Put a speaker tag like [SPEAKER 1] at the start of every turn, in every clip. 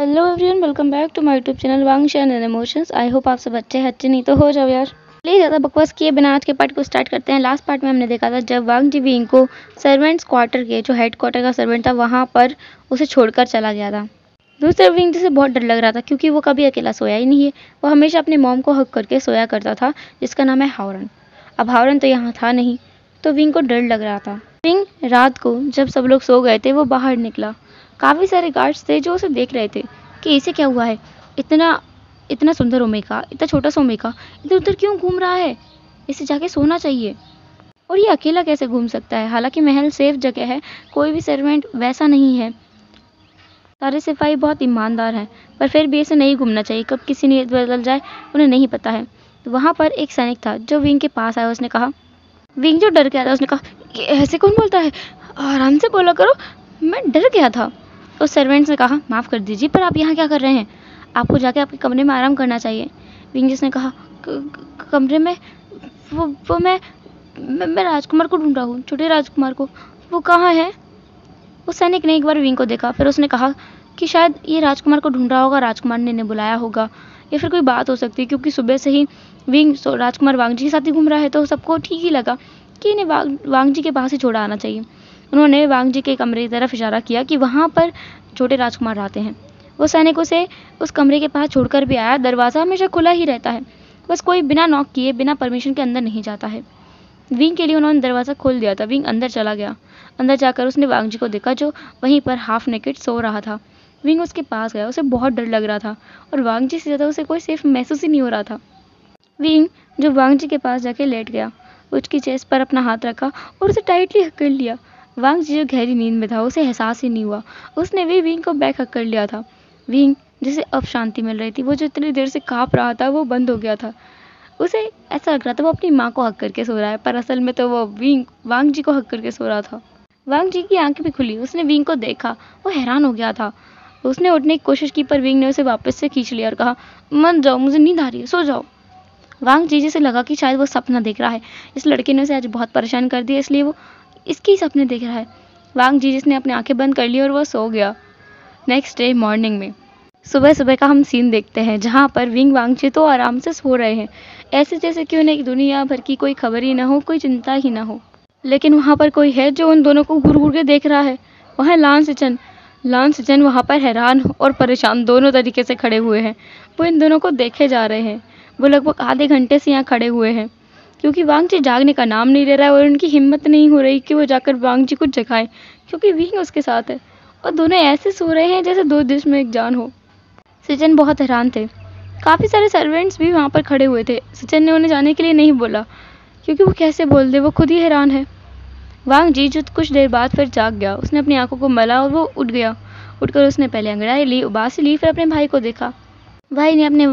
[SPEAKER 1] Hello everyone, welcome back to my YouTube channel Wangshan and emotions. I hope आप सब अच्छे नहीं तो हो जाओ यार। प्लीज़ ज़्यादा बकवास किए बिना आज के पार्ट को स्टार्ट करते हैं। लास्ट पार्ट में हमने देखा था जब वांग जी विंग को सर्वेंट्स क्वार्टर के जो हेड क्वार्टर का सर्वेंट था वहाँ पर उसे छोड़कर चला गया था। दूसरे विंग जी से बहुत डर लग रहा था क्योंकि वो कभी अकेला सोया ही नहीं है। वो हमेशा अपनी मॉम को हक करके सोया करता था जिसका नाम है हावरन। अब हावरन तो यहाँ था नहीं तो विंग को डर लग रहा था। विंग रात को जब सब लोग सो गए थे वो बाहर निकला। काफ़ी सारे गार्ड्स थे जो उसे देख रहे थे कि इसे क्या हुआ है, इतना इतना सुंदर ओमेगा, इतना छोटा सा ओमेगा इधर उधर क्यों घूम रहा है, इसे जाके सोना चाहिए। और ये अकेला कैसे घूम सकता है, हालांकि महल सेफ जगह है, कोई भी सर्वेंट वैसा नहीं है, सारे सिपाही बहुत ईमानदार हैं, पर फिर भी इसे नहीं घूमना चाहिए, कब किसी नीयत बदल जाए उन्हें नहीं पता है। तो वहाँ पर एक सैनिक था जो विंग के पास आया। उसने कहा, विंग जो डर गया था उसने कहा, ये ऐसे कौन बोलता है, आराम से बोला करो, मैं डर गया था। उस सर्वेंट्स ने कहा, माफ़ कर दीजिए पर आप यहाँ क्या कर रहे हैं, आपको जाके आपके कमरे में आराम करना चाहिए। विंग ने कहा, कमरे में वो मैं राजकुमार को ढूंढ रहा हूँ, छोटे राजकुमार को, वो कहाँ है। उस सैनिक ने एक बार विंग को देखा, फिर उसने कहा कि शायद ये राजकुमार को ढूंढ रहा होगा, राजकुमार ने इन्हें बुलाया होगा, या फिर कोई बात हो सकती है क्योंकि सुबह से ही विंग राजकुमार वांग जी के साथ ही घूम रहा है, तो सबको ठीक ही लगा कि इन्हें वांग जी के पास ही छोड़ा आना चाहिए। उन्होंने वांग जी के कमरे की तरफ इशारा किया कि वहाँ पर छोटे राजकुमार रहते हैं। वो सैनिक उसे उस कमरे के पास छोड़कर भी आया। दरवाज़ा हमेशा खुला ही रहता है, बस कोई बिना नॉक किए बिना परमिशन के अंदर नहीं जाता है। विंग के लिए उन्होंने दरवाज़ा खोल दिया था। विंग अंदर चला गया। अंदर जाकर उसने वांग जी को देखा जो वहीं पर हाफ नेकेड सो रहा था। विंग उसके पास गया, उसे बहुत डर लग रहा था और वांग जी से ज़्यादा उसे कोई सेफ महसूस ही नहीं हो रहा था। विंग जो वांग जी के पास जाके लेट गया, उसकी चेस्ट पर अपना हाथ रखा और उसे टाइटली हक कर लिया। वांग जी जो गहरी नींद में था उसे एहसास ही नहीं हुआ, उसने भी विंग को बैक हक कर लिया था। विंग जिसे अब शांति मिल रही थी, वो जो इतनी देर से काँप रहा था वो बंद हो गया था। उसे ऐसा लग रहा था वो अपनी माँ को हक करके सो रहा है, पर असल में तो वो वांग जी को हक करके सो रहा था। वांग जी की आंखें भी खुली, उसने विंग को देखा, वो हैरान हो गया था। उसने उठने की कोशिश की पर विंग ने उसे वापस से खींच लिया और कहा, मत जाओ, मुझे नींद आ रही है, सो जाओ। वांग जी से लगा कि शायद वो सपना देख रहा है, इस लड़के ने उसे आज बहुत परेशान कर दिया इसलिए वो इसके ही सपने देख रहा है। वांग जी ने अपनी आंखें बंद कर ली और वो सो गया। नेक्स्ट डे मॉर्निंग में सुबह सुबह का हम सीन देखते हैं जहाँ पर विंग वांग जी तो आराम से सो रहे हैं, ऐसे जैसे कि उन्हें दुनिया भर की कोई खबर ही ना हो, कोई चिंता ही ना हो। लेकिन वहाँ पर कोई है जो उन दोनों को घूर घूर के देख रहा है। वह है लान सिचन वहाँ पर हैरान और परेशान दोनों तरीके से खड़े हुए हैं। वो इन दोनों को देखे जा रहे हैं। वो लगभग आधे घंटे से यहाँ खड़े हुए हैं क्योंकि वांग जी जागने का नाम नहीं ले रहा है और उनकी हिम्मत नहीं हो रही कि वो जाकर वांग जी को जगाएं क्योंकि विंग उसके साथ है और दोनों ऐसे सो रहे हैं जैसे दो जिस्म में एक जान हो। सिचन बहुत हैरान थे। काफ़ी सारे सर्वेंट्स भी वहाँ पर खड़े हुए थे। सिचन ने उन्हें जाने के लिए नहीं बोला क्योंकि वो कैसे बोल दे, वो खुद ही हैरान है। वांग जी जो कुछ देर बाद फिर जाग गया, उसने अपनी आंखों को मला और वो उठ गया। उठकर उसने पहले अंगड़ाई ली, उबासी ली, फिर अपने भाई को देखा। भाई ने अपने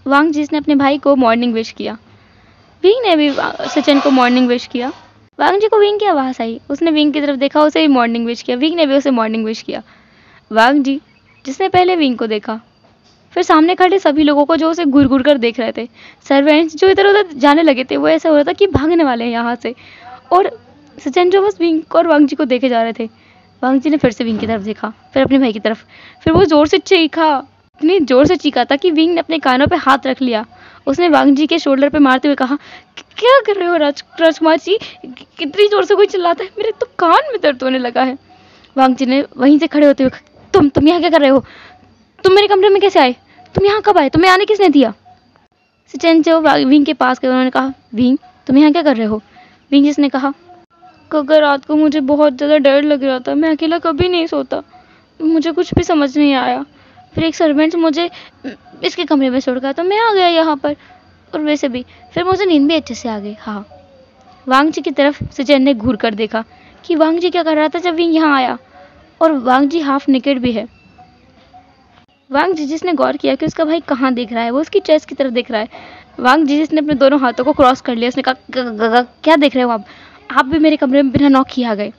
[SPEAKER 1] वांग जी ने अपने भाई को मॉर्निंग विश किया। विंग ने भी सिचन को मॉर्निंग विश किया। वांग जी को विंग की आवाज़ आई, उसने विंग की तरफ देखा, उसे भी मॉर्निंग विश किया। विंग ने भी उसे मॉर्निंग विश किया। वांग जी जिसने पहले विंग को देखा, फिर सामने खड़े सभी लोगों को जो उसे घूर घूर कर देख रहे थे। सर्वेंट्स जो इधर उधर जाने लगे थे, वो ऐसा हो रहा था कि भागने वाले हैं यहाँ से, और सचिन जो बस विंग और वांग जी को देखे जा रहे थे। वांग जी ने फिर से विंग की तरफ देखा, फिर अपने भाई की तरफ, फिर वो जोर से चीखा, इतनी जोर से चीखा था कि विंग ने अपने कानों पे हाथ रख लिया। उसने वांग जी के शोल्डर पे मारते हुए कहा, क्या कर रहे हो राजकुमार जी, कितनी जोर से कोई चिल्लाता है, मेरे तो कान में दर्द होने लगा है। वांग जी ने वहीं से खड़े होते हुए, तुम यहाँ क्या कर रहे हो, तुम मेरे कमरे में कैसे आए, तुम यहाँ कब आए, तुम्हें आने किसने दिया। सचिन जो विंग के पास गए, उन्होंने कहा, विंग तुम यहाँ क्या कर रहे हो। विंग जिसने कहा, क्योंकि रात को मुझे बहुत ज़्यादा डर लग रहा था, मैं अकेला कभी नहीं सोता, मुझे कुछ भी समझ नहीं आया, फिर एक सर्वेंट मुझे इसके कमरे में छोड़ गया तो मैं आ गया यहाँ पर, और वैसे भी फिर मुझे नींद भी अच्छे से आ गई। हाँ। वांग जी की तरफ सचिन ने घूर कर देखा कि वांग जी क्या कर रहा था जब विंग यहाँ आया, और वांग जी हाफ नेकेड भी है। वांग जी जिसने गौर किया कि उसका भाई कहाँ देख रहा है, वो उसकी चेस्ट की तरफ देख रहा है। वांग जी जिसने अपने दोनों हाथों को क्रॉस कर लिया, उसने कहा, क्या देख रहे हो आप भी मेरे कमरे में बिना नॉक किए आ गए।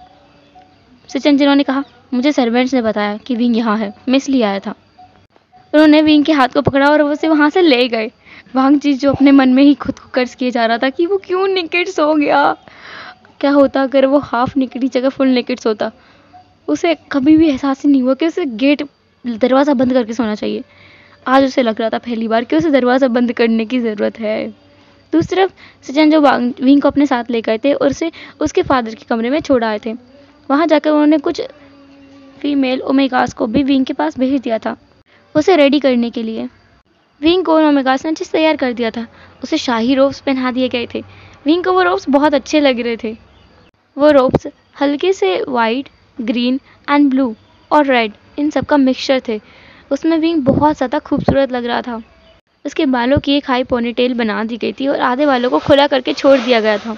[SPEAKER 1] सचिन जिन्होंने कहा, मुझे सर्वेंट्स ने बताया कि विंग यहाँ है, मैं इसलिए आया था। उन्होंने विंग के हाथ को पकड़ा और उसे वहाँ से ले गए। वांग जी जो अपने मन में ही खुद को कर्ज किए जा रहा था कि वो क्यों नेकेड सो गया, क्या होता अगर वो हाफ नेकेड की जगह फुल नेकेड सोता। उसे कभी भी एहसास ही नहीं हुआ कि उसे गेट दरवाज़ा बंद करके सोना चाहिए। आज उसे लग रहा था पहली बार कि उसे दरवाज़ा बंद करने की ज़रूरत है। दूसरी तरफ सचिन जो विंग को अपने साथ ले गए थे और उसे उसके फादर के कमरे में छोड़ आए थे। वहाँ जाकर उन्होंने कुछ फीमेल ओमेगास को भी विंग के पास भेज दिया था उसे रेडी करने के लिए। विंग को ओमेगास ने अच्छे से तैयार कर दिया था। उसे शाही रोब्स पहना दिए गए थे। विंग को वो रोब्स बहुत अच्छे लग रहे थे। वो रोब्स हल्के से वाइट, ग्रीन एंड ब्लू और रेड इन सब का मिक्सचर थे। उसमें विंग बहुत ज़्यादा खूबसूरत लग रहा था। उसके बालों की एक हाई पोनीटेल बना दी गई थी और आधे बालों को खुला करके छोड़ दिया गया था।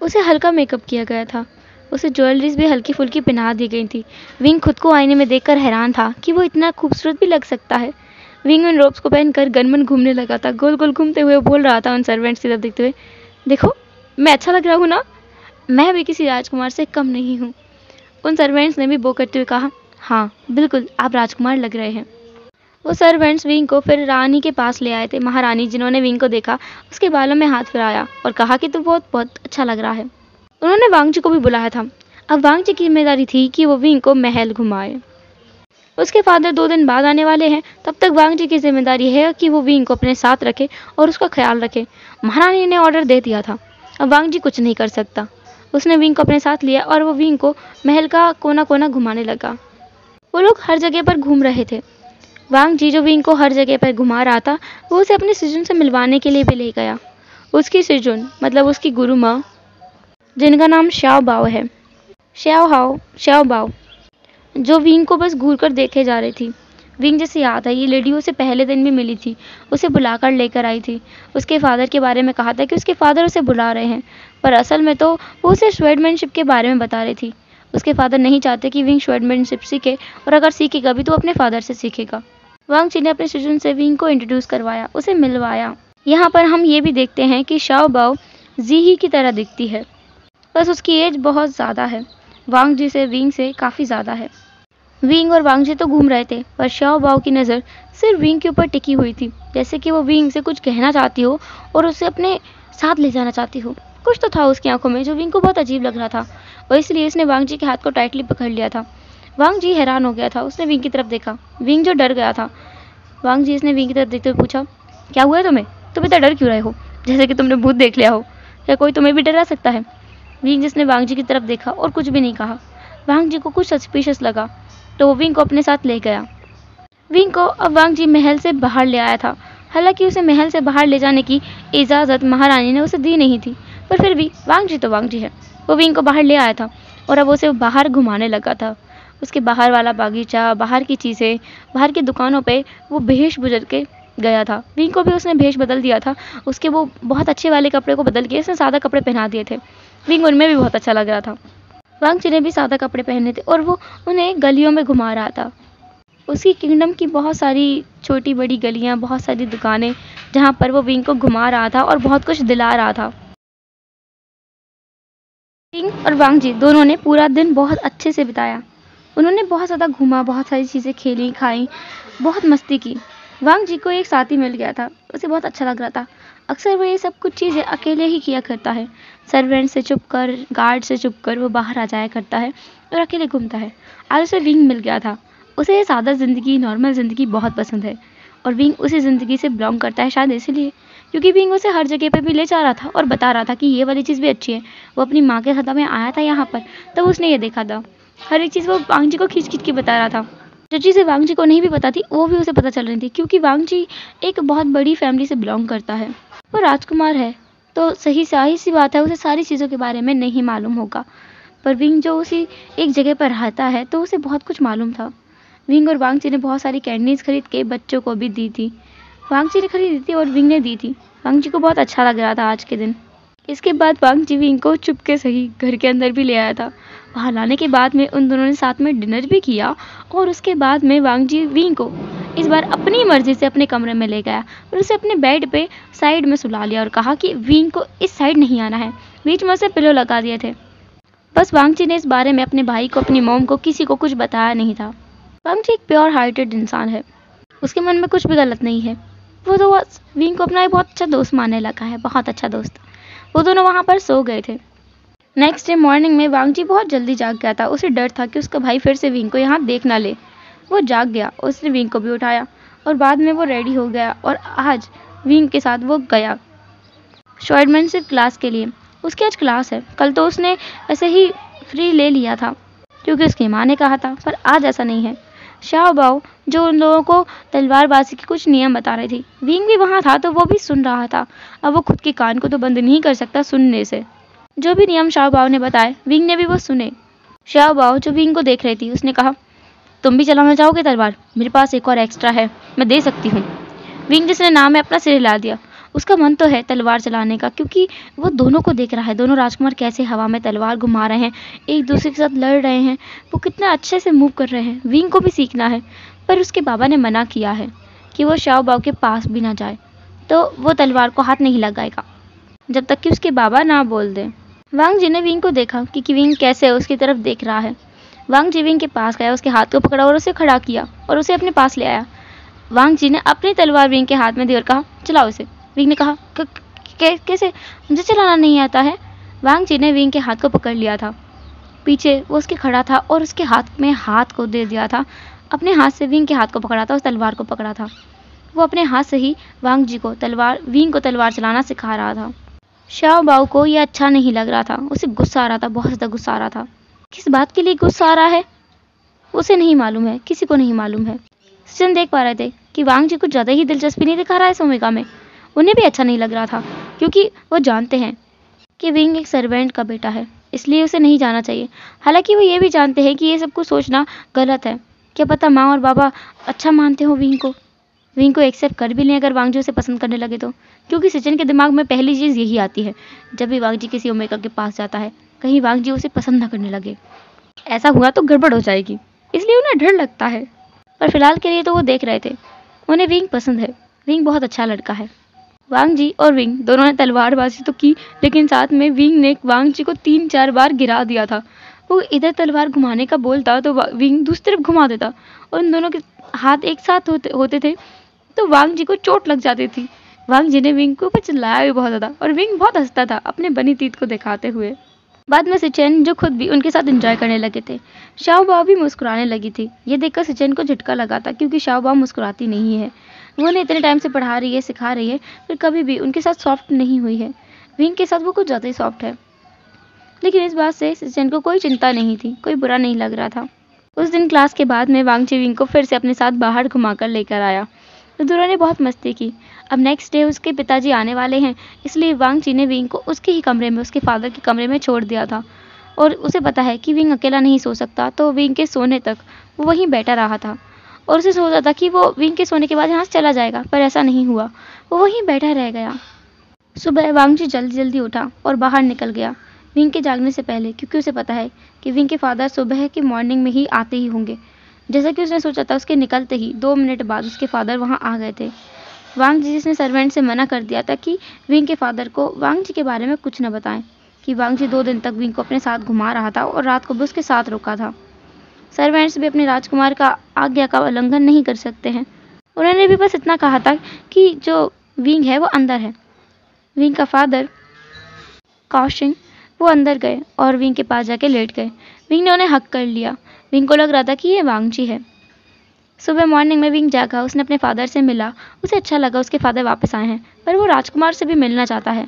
[SPEAKER 1] उसे हल्का मेकअप किया गया था। उसे ज्वेलरीज भी हल्की फुल्की पहना दी गई थी। विंग खुद को आईने में देखकर हैरान था कि वो इतना खूबसूरत भी लग सकता है। विंग उन रोब्स को पहनकर गनमन घूमने लगा था। गोल गोल घूमते हुए बोल रहा था उन सर्वेंट्स की तरफ देखते हुए, देखो मैं अच्छा लग रहा हूँ ना, मैं भी किसी राजकुमार से कम नहीं हूँ। उन सर्वेंट्स ने भी बो करते हुए कहा, हाँ बिल्कुल आप राजकुमार लग रहे हैं। वो सर्वेंट्स विंग को फिर रानी के पास ले आए थे। महारानी जिन्होंने विंग को देखा उसके बालों में हाथ फिराया और कहा कि तू बहुत बहुत अच्छा लग रहा है। उन्होंने वांग जी को भी बुलाया था। अब वांग जी की जिम्मेदारी थी कि वो विंग को महल घुमाए। उसके फादर 2 दिन बाद आने वाले हैं। तब तक वांग जी की जिम्मेदारी है कि वो विंग को अपने साथ रखे और उसका ख्याल रखे। महारानी ने ऑर्डर दे दिया था। अब वांग जी कुछ नहीं कर सकता। उसने विंग को अपने साथ लिया और वो विंग को महल का कोना कोना घुमाने लगा। वो लोग हर जगह पर घूम रहे थे। वांग जी जो विंग को हर जगह पर घुमा रहा था वो उसे अपने सिजुन से मिलवाने के लिए भी ले गया। उसकी सिजुन मतलब उसकी गुरु माँ, जिनका नाम श्याओ बाओ है, श्याओ बाओ, जो विंग को बस घूर कर देखे जा रही थी। विंग जैसे याद है ये लेडी उसे पहले दिन भी मिली थी। उसे बुलाकर लेकर आई थी। उसके फादर के बारे में कहा था कि उसके फादर उसे बुला रहे हैं, पर असल में तो वो उसे स्वॉर्डमैनशिप के बारे में बता रही थी। उसके फादर नहीं चाहते कि विंग स्वॉर्डमैनशिप सीखे और अगर सीखेगा भी तो अपने फादर से सीखेगा। वांग ची ने अपने सिजुन से विंग को इंट्रोड्यूस करवाया, उसे मिलवाया। यहाँ पर हम ये भी देखते हैं कि शाओ बाओ जीही की तरह दिखती है, बस उसकी एज बहुत ज़्यादा है। वांग जी से विंग से काफ़ी ज़्यादा है। विंग और वांग जी तो घूम रहे थे पर शाओ बाओ की नज़र सिर्फ विंग के ऊपर टिकी हुई थी, जैसे कि वो विंग से कुछ कहना चाहती हो और उसे अपने साथ ले जाना चाहती हो। कुछ तो था उसकी आंखों में जो विंग को बहुत अजीब लग रहा था और इसलिए इसने वांग जी के हाथ को टाइटली पकड़ लिया था। वांग जी हैरान हो गया था। उसने विंग की तरफ देखा। विंग जो डर गया था। वांग जी इसने विंग की तरफ देखते हुए पूछा, क्या हुआ है तुम्हें? तुम इतना डर क्यों रहे हो? जैसे कि तुमने भूत देख लिया हो। क्या कोई तुम्हें भी डरा सकता है? विंग जिसने वांग जी की तरफ देखा और कुछ भी नहीं कहा। वांग जी को कुछ सस्पिशियस लगा तो वो विंग को अपने साथ ले गया। विंग को अब वांग जी महल से बाहर ले आया था। हालांकि उसे महल से बाहर ले जाने की इजाज़त महारानी ने उसे दी नहीं थी, पर फिर भी वांग जी तो वांग जी है। वो विंग को बाहर ले आया था और अब उसे बाहर घुमाने लगा था। उसके बाहर वाला बागीचा, बाहर की चीज़ें, बाहर की दुकानों पे वो भेष बदल के गया था। विंग को भी उसने भेष बदल दिया था। उसके वो बहुत अच्छे वाले कपड़े को बदल के उसने सादा कपड़े पहना दिए थे। विंग उनमें भी बहुत अच्छा लग रहा था। वांग जी ने भी सादा कपड़े पहने थे और वो उन्हें गलियों में घुमा रहा था। उसकी किंगडम की बहुत सारी छोटी बड़ी गलियां, बहुत सारी दुकानें, जहां पर वो विंग को घुमा रहा था और बहुत कुछ दिला रहा था। विंग और वांग जी दोनों ने पूरा दिन बहुत अच्छे से बिताया। उन्होंने बहुत ज़्यादा घूमा, बहुत सारी चीज़ें खेली, खाई, बहुत मस्ती की। वांग जी को एक साथी मिल गया था। उसे बहुत अच्छा लग रहा था। अक्सर वो ये सब कुछ चीज़ें अकेले ही किया करता है। सर्वेंट से चुप कर, गार्ड से चुप कर वो बाहर आ जाया करता है और अकेले घूमता है। आज उसे विंग मिल गया था। उसे ये सादा ज़िंदगी, नॉर्मल ज़िंदगी बहुत पसंद है और विंग उसी ज़िंदगी से बिलोंग करता है, शायद इसीलिए, क्योंकि विंग उसे हर जगह पे भी ले जा रहा था और बता रहा था कि ये वाली चीज़ भी अच्छी है। वो अपनी माँ के साथ में आया था यहाँ पर, तब उसने ये देखा था। हर एक चीज़ वो वांग जी को खींच खींच के बता रहा था। जो चीज़ें वांग जी को नहीं भी पता थी वो भी उसे पता चल रही थी, क्योंकि वांग जी एक बहुत बड़ी फैमिली से बिलोंग करता है। वो राजकुमार है तो सही सी बात है, उसे सारी चीज़ों के बारे में नहीं मालूम होगा। पर विंग जो उसी एक जगह पर रहता है तो उसे बहुत कुछ मालूम था। विंग और वांग जी ने बहुत सारी कैंडीज खरीद के बच्चों को भी दी थी। वांग जी ने खरीदी थी और विंग ने दी थी। वांग जी को बहुत अच्छा लग रहा था आज के दिन। इसके बाद वांग जी विंग को चुपके सही घर के अंदर भी ले आया था। वहाँ लाने के बाद में उन दोनों ने साथ में डिनर भी किया और उसके बाद में वांग जी विंग को इस बार अपनी मर्जी से अपने कमरे में ले गया और उसे अपने बेड पे साइड में सुला लिया और कहा कि विंग को इस साइड नहीं आना है। बीच में उसे पिलो लगा दिए थे। बस वांग जी ने इस बारे में अपने भाई को, अपनी मॉम को, किसी को कुछ बताया नहीं था। वांग जी एक प्योर हार्टेड इंसान है। उसके मन में कुछ भी गलत नहीं है। वो तो बस विंग को अपना एक बहुत अच्छा दोस्त मानने लगा है, बहुत अच्छा दोस्त। वो दोनों वहाँ पर सो गए थे। नेक्स्ट डे मॉर्निंग में वांग जी बहुत जल्दी जाग गया था। उसे डर था कि उसका भाई फिर से विंग को यहाँ देख ना ले। वो जाग गया, उसने विंग को भी उठाया और बाद में वो रेडी हो गया और आज विंग के साथ वो गया शॉर्टमैन से क्लास के लिए। उसकी आज क्लास है। कल तो उसने ऐसे ही फ्री ले लिया था क्योंकि उसकी माँ ने कहा था, पर आज ऐसा नहीं है। शाओ बाओ जो उन लोगों को तलवारबाजी के कुछ नियम बता रही थी, विंग भी वहाँ था तो वो भी सुन रहा था। अब वो खुद के कान को तो बंद नहीं कर सकता सुनने से। जो भी नियम शाओ बाओ ने बताए विंग ने भी वो सुने। शाओ बाओ जो विंग को देख रही थी उसने कहा, तुम भी चलाना चाहोगे तलवार? मेरे पास एक और एक्स्ट्रा है, मैं दे सकती हूँ। विंग जिसने नाम में अपना सिर हिला दिया। उसका मन तो है तलवार चलाने का क्योंकि वो दोनों को देख रहा है, दोनों राजकुमार कैसे हवा में तलवार घुमा रहे हैं, एक दूसरे के साथ लड़ रहे हैं, वो कितना अच्छे से मूव कर रहे हैं। विंग को भी सीखना है, पर उसके बाबा ने मना किया है कि वो शाओ बाओ के पास भी ना जाए, तो वो तलवार को हाथ नहीं लगाएगा जब तक कि उसके बाबा ना बोल दें। वांग जी ने विंग को देखा कि विंग कैसे उसकी तरफ देख रहा है। वांग जी विंग के पास गया, उसके हाथ को पकड़ा और उसे खड़ा किया और उसे अपने पास ले आया। वांग जी ने अपनी तलवार विंग के हाथ में दी और कहा, चलाओ इसे। विंग ने कहा, कैसे? मुझे चलाना नहीं आता है। वांग जी ने विंग के हाथ को पकड़ लिया था, पीछे वो उसके खड़ा था और उसके हाथ में हाथ को दे दिया था। अपने हाथ से विंग के हाथ को पकड़ा था और तलवार को पकड़ा था। वो अपने हाथ से ही वांग जी को विंग को तलवार चलाना सिखा रहा था। शाओ बाओ को यह अच्छा नहीं लग रहा था, उसे गुस्सा आ रहा था, बहुत ज़्यादा गुस्सा आ रहा था। किस बात के लिए गुस्सा आ रहा है उसे नहीं मालूम है, किसी को नहीं मालूम है। सचिन देख पा रहे थे कि वांग जी कुछ ज़्यादा ही दिलचस्पी नहीं दिखा रहा है इस ओमेगा में। उन्हें भी अच्छा नहीं लग रहा था क्योंकि वो जानते हैं कि विंग एक सर्वेंट का बेटा है, इसलिए उसे नहीं जाना चाहिए। हालांकि वो ये भी जानते हैं कि ये सब कुछ सोचना गलत है। क्या पता माँ और बाबा अच्छा मानते हो विंग को एक्सेप्ट कर भी लें अगर वांग जी उसे पसंद करने लगे तो। क्योंकि सचिन के दिमाग में पहली चीज़ यही आती है जब भी वांग जी किसी ओमेगा के पास जाता है, कहीं वांग जी उसे पसंद ना करने लगे। ऐसा हुआ तो गड़बड़ हो जाएगी, इसलिए उन्हें डर लगता है। पर फिलहाल के लिए तो वो देख रहे थे, उन्हें विंग पसंद है, विंग बहुत अच्छा लड़का है। वांग जी और विंग दोनों ने तलवारबाजी तो की, लेकिन साथ में विंग ने वांग जी को 3-4 बार गिरा दिया था। वो इधर तलवार घुमाने का बोलता तो विंग दूसरी तरफ घुमा देता और उन दोनों के हाथ एक साथ होते थे तो वांग जी को चोट लग जाती थी। वांग जी ने विंग के ऊपर चिल्लाया भी बहुत ज़्यादा और विंग बहुत हंसता था अपने बनी तीत को दिखाते हुए। बाद में सचिन जो खुद भी उनके साथ एंजॉय करने लगे थे। शाओ बाओ भी मुस्कुराने लगी थी। ये देखकर सचिन को झटका लगा था क्योंकि शाओ बाओ मुस्कुराती नहीं है। वो उन्हें इतने टाइम से पढ़ा रही है, सिखा रही है, पर कभी भी उनके साथ सॉफ्ट नहीं हुई है। विंग के साथ वो कुछ ज़्यादा ही सॉफ्ट है। लेकिन इस बात से सचिन को कोई चिंता नहीं थी, कोई बुरा नहीं लग रहा था। उस दिन क्लास के बाद में वांग जी विंग को फिर से अपने साथ बाहर घुमाकर लेकर आया तो दोनों ने बहुत मस्ती की। अब नेक्स्ट डे उसके पिताजी आने वाले हैं, इसलिए वांग जी ने विंग को उसके ही कमरे में, उसके फादर के कमरे में छोड़ दिया था। और उसे पता है कि विंग अकेला नहीं सो सकता, तो विंग के सोने तक वो वहीं बैठा रहा था और उसे सोचा था कि वो विंग के सोने के बाद यहाँ से चला जाएगा, पर ऐसा नहीं हुआ, वो वहीं बैठा रह गया। सुबह वांग जी जल्दी जल्दी उठा और बाहर निकल गया विंग के जागने से पहले, क्योंकि उसे पता है कि विंग के फादर सुबह के मॉर्निंग में ही आते ही होंगे। जैसा कि उसने सोचा था, उसके निकलते ही 2 मिनट बाद उसके फादर वहाँ आ गए थे। वांग जी जिसने सर्वेंट से मना कर दिया था कि विंग के फादर को वांग जी के बारे में कुछ न बताएं, कि वांग जी 2 दिन तक विंग को अपने साथ घुमा रहा था और रात को भी उसके साथ रुका था। सर्वेंट्स भी अपने राजकुमार का आज्ञा का उल्लंघन नहीं कर सकते हैं। उन्होंने भी बस इतना कहा था कि जो विंग है वो अंदर है। विंग का फादर काओशिंग वो अंदर गए और विंग के पास जाके लेट गए। विंग ने उन्हें हक कर लिया। विंग को लग रहा था कि ये वांग जी है। सुबह मॉर्निंग में विंग जागा, उसने अपने फादर से मिला, उसे अच्छा लगा उसके फादर वापस आए हैं, पर वो राजकुमार से भी मिलना चाहता है।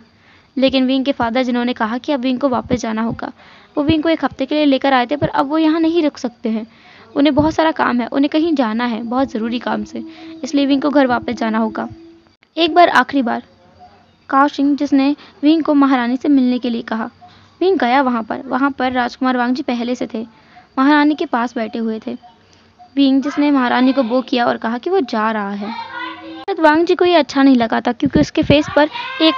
[SPEAKER 1] लेकिन विंग के फादर जिन्होंने कहा कि अब विंग को वापस जाना होगा, वो विंग को 1 हफ्ते के लिए लेकर आए थे, पर अब वो यहाँ नहीं रुक सकते हैं। उन्हें बहुत सारा काम है, उन्हें कहीं जाना है बहुत ज़रूरी काम से, इसलिए विंग को घर वापस जाना होगा। एक बार आखिरी बार काओशिंग जिसने विंग को महारानी से मिलने के लिए कहा। विंग गया वहाँ पर राजकुमार वांग जी पहले से थे, महारानी के पास बैठे हुए थे। विंग जिसने महारानी को बो किया और कहा कि वो जा रहा है। वांग जी को ये अच्छा नहीं लगा था क्योंकि उसके फेस पर एक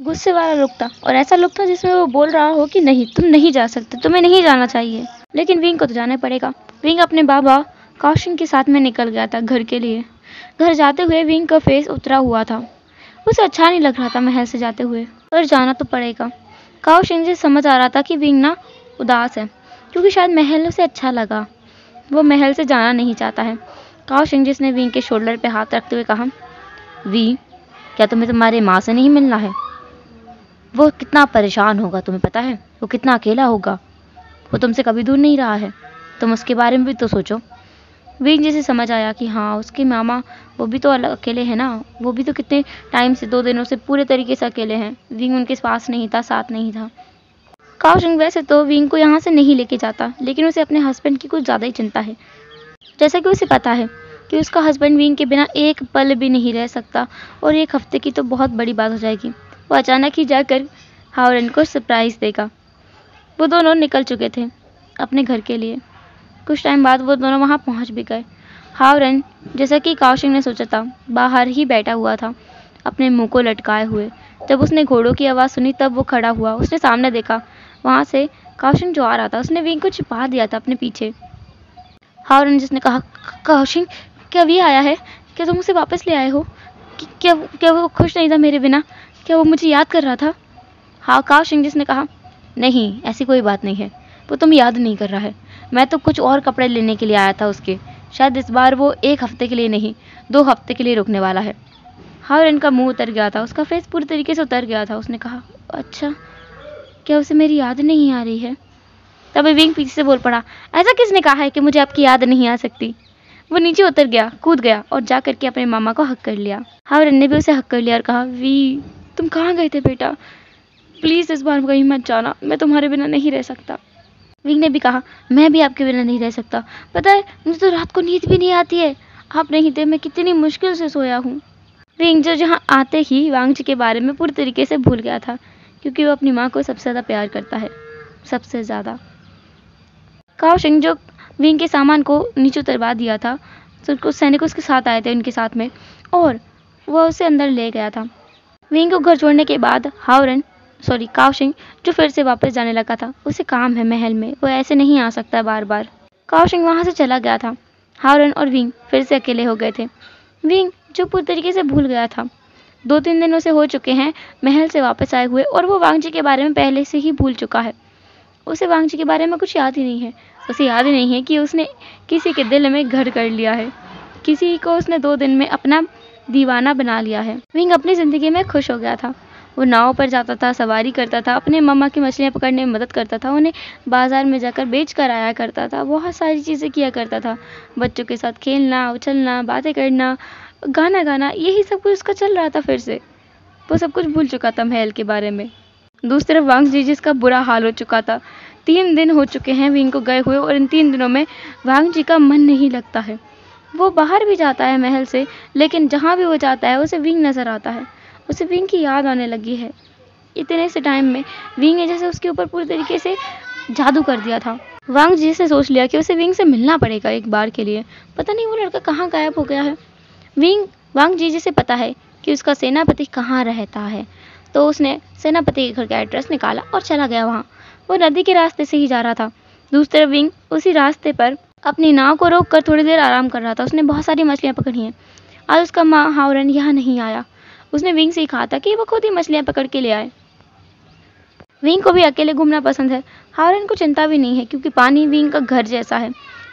[SPEAKER 1] गुस्से वाला लुक था और ऐसा लुक था जिसमें वो बोल रहा हो कि नहीं, तुम नहीं जा सकते, तुम्हें नहीं जाना चाहिए। लेकिन विंग को तो जाना पड़ेगा। विंग अपने बाबा काओशिंग के साथ में निकल गया था घर के लिए। घर जाते हुए विंग का फेस उतरा हुआ था, उसे अच्छा नहीं लग रहा था महल से जाते हुए, पर जाना तो पड़ेगा। काओशिंग जी समझ आ रहा था कि विंग ना उदास है क्योंकि शायद महल उसे अच्छा लगा, वो महल से जाना नहीं चाहता है। काओशिंग जिसने विंग के शोल्डर पे हाथ रखते हुए कहा, वी, क्या तुम्हें तुम्हारे माँ से नहीं मिलना है? वो कितना परेशान होगा तुम्हें पता है, वो कितना अकेला होगा, वो तुमसे कभी दूर नहीं रहा है। तुम उसके बारे में भी तो सोचो। विंग जैसे समझ आया कि हाँ, उसके मामा वो भी तो अलग अकेले हैं ना, वो भी तो कितने टाइम से 2 दिनों से पूरे तरीके से अकेले हैं। विंग उनके पास नहीं था, साथ नहीं था। काओशिंग वैसे तो विंग को यहाँ से नहीं लेके जाता, लेकिन उसे अपने हस्बैंड की कुछ ज़्यादा ही चिंता है। जैसा कि उसे पता है कि उसका हस्बैंड विंग के बिना एक पल भी नहीं रह सकता और 1 हफ्ते की तो बहुत बड़ी बात हो जाएगी। वो अचानक ही जाकर हावरन को सरप्राइज़ देगा। वो दोनों निकल चुके थे अपने घर के लिए। कुछ टाइम बाद वो दोनों वहाँ पहुँच भी गए। हावरन, जैसा कि काओशिंग ने सोचा था, बाहर ही बैठा हुआ था, अपने मुंह को लटकाए हुए। जब उसने घोड़ों की आवाज़ सुनी तब वो खड़ा हुआ। उसने सामने देखा, वहाँ से काओशिंग जो आ रहा था। उसने विंग को छिपा दिया था अपने पीछे। हावरन जिसने कहा, काओशिंग क्या ये आया है? क्या तुम उसे वापस ले आए हो? क्या वो खुश नहीं था मेरे बिना? क्या वो मुझे याद कर रहा था? हाँ, काओशिंग जिसने कहा, नहीं, ऐसी कोई बात नहीं है, वो तुम याद नहीं कर रहा है। मैं तो कुछ और कपड़े लेने के लिए आया था उसके। शायद इस बार वो 1 हफ्ते के लिए नहीं, 2 हफ्ते के लिए रुकने वाला है। हावरन का मुंह उतर गया था, उसका फेस पूरी तरीके से उतर गया था। उसने कहा, अच्छा, क्या उसे मेरी याद नहीं आ रही है? तभी विंग पीछे से बोल पड़ा, ऐसा किसने कहा है कि मुझे आपकी याद नहीं आ सकती? वो नीचे उतर गया, कूद गया और जा करके अपने मामा को हक कर लिया। हावरन ने भी उसे हक कर लिया और कहा, वी, तुम कहाँ गए थे बेटा? प्लीज़ इस बार कहीं मत जाना, मैं तुम्हारे बिना नहीं रह सकता। विंग ने भी कहा, मैं भी आपके बिना नहीं रह सकता। पता है, मुझे तो रात को नींद भी नहीं आती है। आप नहीं थे, मैं कितनी मुश्किल से सोया हूँ। विंग जो जहाँ आते ही वांगजी के बारे में पूरी तरीके से भूल गया था, क्योंकि वो अपनी माँ को सबसे ज़्यादा प्यार करता है, सबसे ज़्यादा। काओशिंग जो विंग के सामान को नीचे उतरवा दिया था, तो कुछ सैनिक उसके साथ आए थे उनके साथ में, और वह उसे अंदर ले गया था। विंग को घर छोड़ने के बाद काओशिंग जो फिर से वापस जाने लगा था। उसे काम है महल में, वो ऐसे नहीं आ सकता बार बार। काओशिंग वहाँ से चला गया था। हावरन और विंग फिर से अकेले हो गए थे। विंग जो पूरी तरीके से भूल गया था, 2-3 दिन उसे हो चुके हैं महल से वापस आए हुए, और वो वांगजी के बारे में पहले से ही भूल चुका है। उसे वांगजी के बारे में कुछ याद ही नहीं है। उसे याद ही नहीं है कि उसने किसी के दिल में घर कर लिया है, किसी को उसने 2 दिन में अपना दीवाना बना लिया है। विंग अपनी ज़िंदगी में खुश हो गया था। वो नाव पर जाता था, सवारी करता था, अपने मम्मा की मछलियाँ पकड़ने में मदद करता था, उन्हें बाजार में जाकर बेच कर आया करता था, बहुत सारी चीज़ें किया करता था। बच्चों के साथ खेलना, उछलना, बातें करना, गाना गाना, यही सब कुछ उसका चल रहा था। फिर से वो सब कुछ भूल चुका था महल के बारे में। दूसरी तरफ वांगजी जिसका बुरा हाल हो चुका था। 3 दिन हो चुके हैं विंग को गए हुए, और इन 3 दिनों में वांगजी का मन नहीं लगता है। वो बाहर भी जाता है महल से, लेकिन जहाँ भी वो जाता है उसे विंग नज़र आता है। उसे विंग की याद आने लगी है। इतने से टाइम में विंग ने जैसे उसके ऊपर पूरी तरीके से जादू कर दिया था। वांगजी से सोच लिया कि उसे विंग से मिलना पड़ेगा एक बार के लिए। पता नहीं वो लड़का कहाँ गायब हो गया है। वांगजी जिसे पता है कि उसका सेनापति कहाँ रहता है, तो उसने सेनापति के घर का एड्रेस निकाला और चला गया वहाँ। वो नदी के रास्ते से ही जा रहा था। दूसरी तरफ विंग उसी रास्ते पर अपनी नाव को रोक कर थोड़ी देर आराम कर रहा था। उसने बहुत सारी मछलियाँ पकड़ी हैं। आज उसका माँ हावरन यहाँ नहीं आया। उसने विंग से कहा था कि वो खुद ही मछलियाँ पकड़ के ले आए। विंग को भी अकेले घूमना पसंद है। हावरन को चिंता भी नहीं है, क्योंकि पानी विंग का घर जैसा है।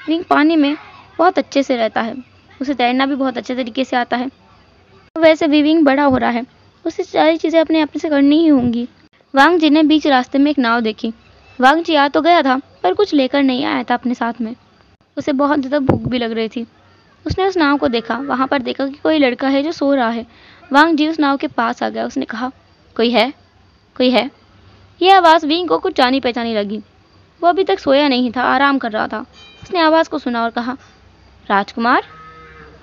[SPEAKER 1] विंग पानी में बहुत अच्छे से रहता है। उसे तैरना भी बहुत अच्छे तरीके से आता है। वैसे भी विंग बड़ा हो रहा है, उसे सारी चीज़ें अपने आप से करनी ही होंगी। वांगजी ने बीच रास्ते में एक नाव देखी। वांगजी आ तो गया था, पर कुछ लेकर नहीं आया था अपने साथ में। उसे बहुत ज़्यादा भूख भी लग रही थी। उसने उस नाव को देखा। वहाँ पर देखा कि कोई लड़का है जो सो रहा है। वांगजी उस नाव के पास आ गया। उसने कहा, कोई है? कोई है? यह आवाज़ विंग को कुछ जानी पहचानी लगी। वो अभी तक सोया नहीं था, आराम कर रहा था। उसने आवाज़ को सुना और कहा, राजकुमार।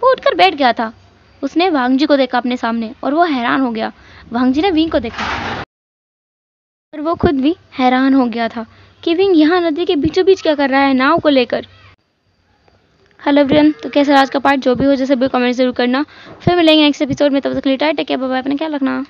[SPEAKER 1] वो उठकर बैठ गया था। उसने वांगजी को देखा अपने सामने, और वो हैरान हो गया। वांगजी ने विंग को देखा, और वो खुद भी हैरान हो गया था कि विंग यहाँ नदी के बीचों बीच क्या कर रहा है नाव को लेकर। हेलो एवरीवन, तो कैसा आज का पार्ट जो भी हो, जैसे भी कमेंट जरूर करना। फिर मिलेंगे नेक्स्ट एपिसोड में, तब तक के लिए टाटा, टेक केयर, बाय बाय, अपना ख्याल रखना।